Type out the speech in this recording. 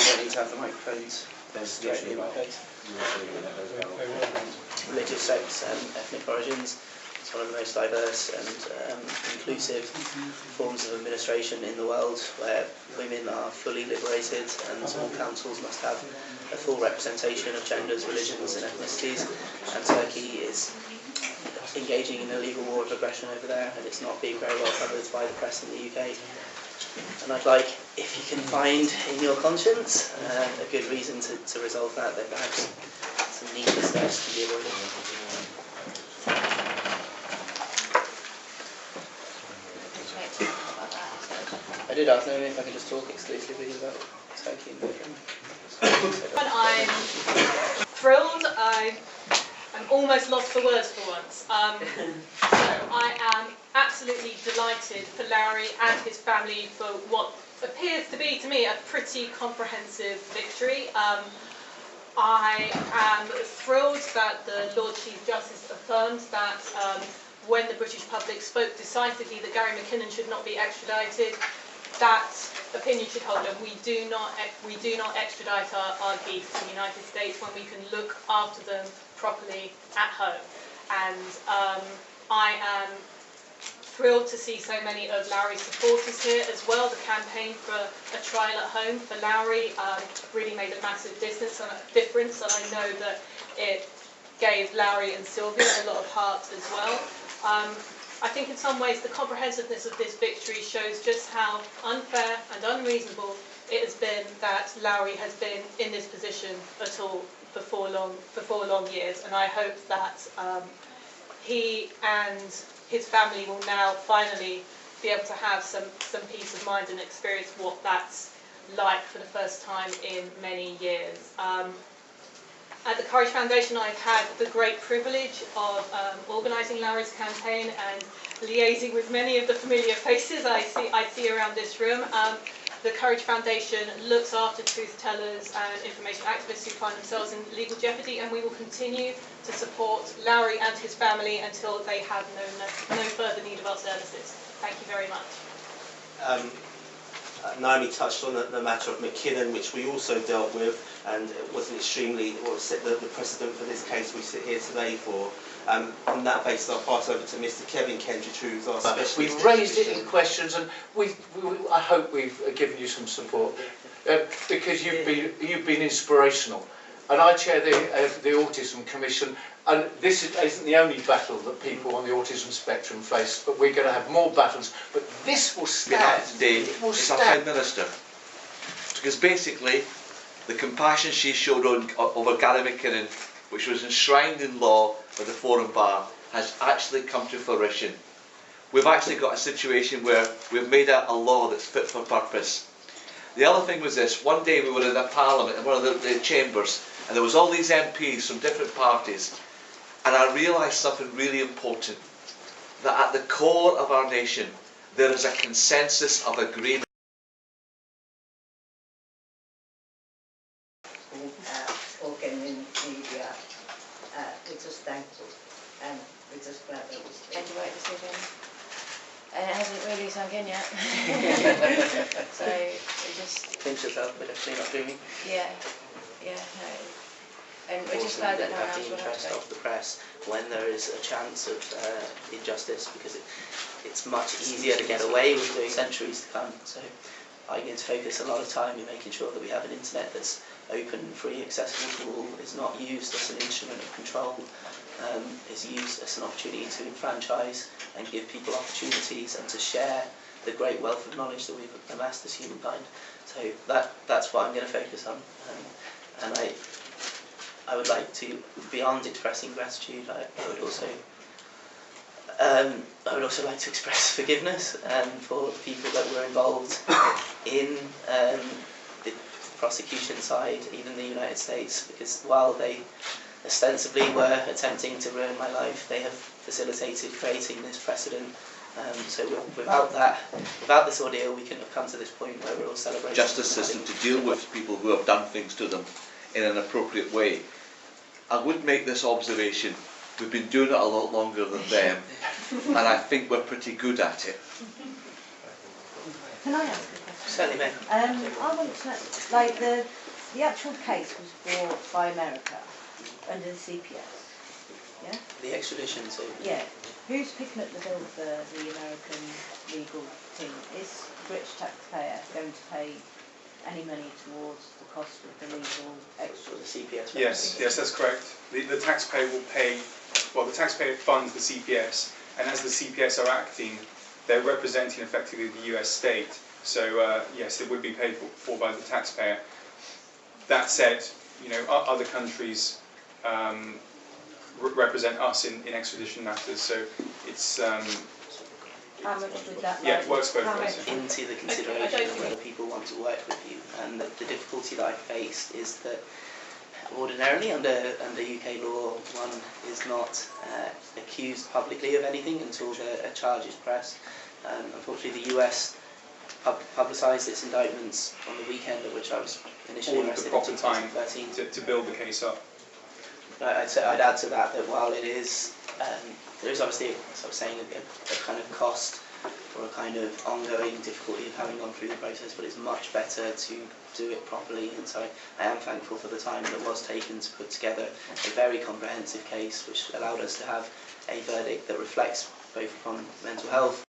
don't need to have the microphones directly in my face. Religious, sex and ethnic origins. It's one of the most diverse and inclusive forms of administration in the world, where women are fully liberated and all councils must have a full representation of genders, religions and ethnicities. And Turkey is engaging in a legal war of aggression over there, and it's not being very well covered by the press in the UK. And I'd like, if you can find in your conscience a good reason to resolve that, then perhaps some needless steps can be avoided. I did ask Naomi if I could just talk exclusively about Turkey and Britain. I'm thrilled. I'm almost lost for words for once. So I am absolutely delighted for Lauri and his family for what appears to be, to me, a pretty comprehensive victory. I am thrilled that the Lord Chief Justice affirmed that when the British public spoke decisively that Gary McKinnon should not be extradited, that opinion should hold, and we do not extradite our geese to the United States when we can look after them properly at home. And I am thrilled to see so many of Lauri's supporters here as well. The campaign for a trial at home for Lauri really made a massive difference, and I know that it gave Lauri and Sylvia a lot of heart as well. I think in some ways the comprehensiveness of this victory shows just how unfair and unreasonable it has been that Lauri has been in this position at all for long years, and I hope that he and his family will now finally be able to have some peace of mind and experience what that's like for the first time in many years. At the Courage Foundation, I've had the great privilege of organising Lauri's campaign and liaising with many of the familiar faces I see around this room. The Courage Foundation looks after truth tellers and information activists who find themselves in legal jeopardy, and we will continue to support Lauri and his family until they have no further need of our services. Thank you very much. Naomi touched on the matter of McKinnon, which we also dealt with, and it was set the precedent for this case we sit here today for. On that basis, I'll pass over to Mr. Kevin Kendridge, who's our specialist. We've raised it in questions, and I hope we've given you some support because you've been inspirational. And I chair the Autism Commission, and this isn't the only battle that people on the autism spectrum face, but we're going to have more battles. But this will stand. Today is our Prime Minister, because basically the compassion she showed over Gary McKinnon, which was enshrined in law by the Foreign Bar, has actually come to fruition. We've actually got a situation where we've made a law that's fit for purpose. The other thing was this: one day we were in a parliament, in one of the chambers, and there was all these MPs from different parties, and I realised something really important, that at the core of our nation there is a consensus of agreement. Spoken in media, we're just thankful and we're just glad that we made the right decision. And it hasn't really sunk in yet. So we just Pinch yourself, but definitely not dreaming. yeah, no. And we're just glad that no one else will have interest to. of the press when there is a chance of injustice, because it's much easier to get away with doing centuries to come. So I'm going to focus a lot of time in making sure that we have an internet that's open, free, accessible to all, is not used as an instrument of control, is used as an opportunity to enfranchise and give people opportunities and to share the great wealth of knowledge that we've amassed as humankind. So that's what I'm going to focus on. And I would like to, beyond expressing gratitude, I would also like to express forgiveness for the people that were involved in the prosecution side, even the United States, because while they ostensibly were attempting to ruin my life, they have facilitated creating this precedent. So without this ordeal, we couldn't have come to this point where we're all celebrating. Justice system to deal with people who have done things to them in an appropriate way. I would make this observation: we've been doing it a lot longer than them, and I think we're pretty good at it. Can I ask a question? Certainly, ma'am. I want to, like, the the actual case was brought by America under the CPS. Yeah? The extradition, so Yeah. Who's picking up the bill for the American legal team? Is the British taxpayer going to pay any money towards the cost of the legal for extra? the CPS. Yes, that's correct. The taxpayer will pay, well, the taxpayer funds the CPS, and as the CPS are acting, they're representing effectively the US state. So yes, it would be paid for by the taxpayer. That said, you know, other countries represent us in extradition matters, so it's How much would that yeah, it works both how ways. much- Into the consideration of whether people want to work with you, and the difficulty that I faced is that ordinarily under UK law, one is not accused publicly of anything until a charge is pressed. Unfortunately, the US publicised its indictments on the weekend at which I was initially All of arrested the proper in time 2013. to build the case up. I'd add to that while it is, there is obviously, as I was saying, a kind of cost or a kind of ongoing difficulty of having gone through the process, but it's much better to do it properly, and so I am thankful for the time that was taken to put together a very comprehensive case which allowed us to have a verdict that reflects both upon mental health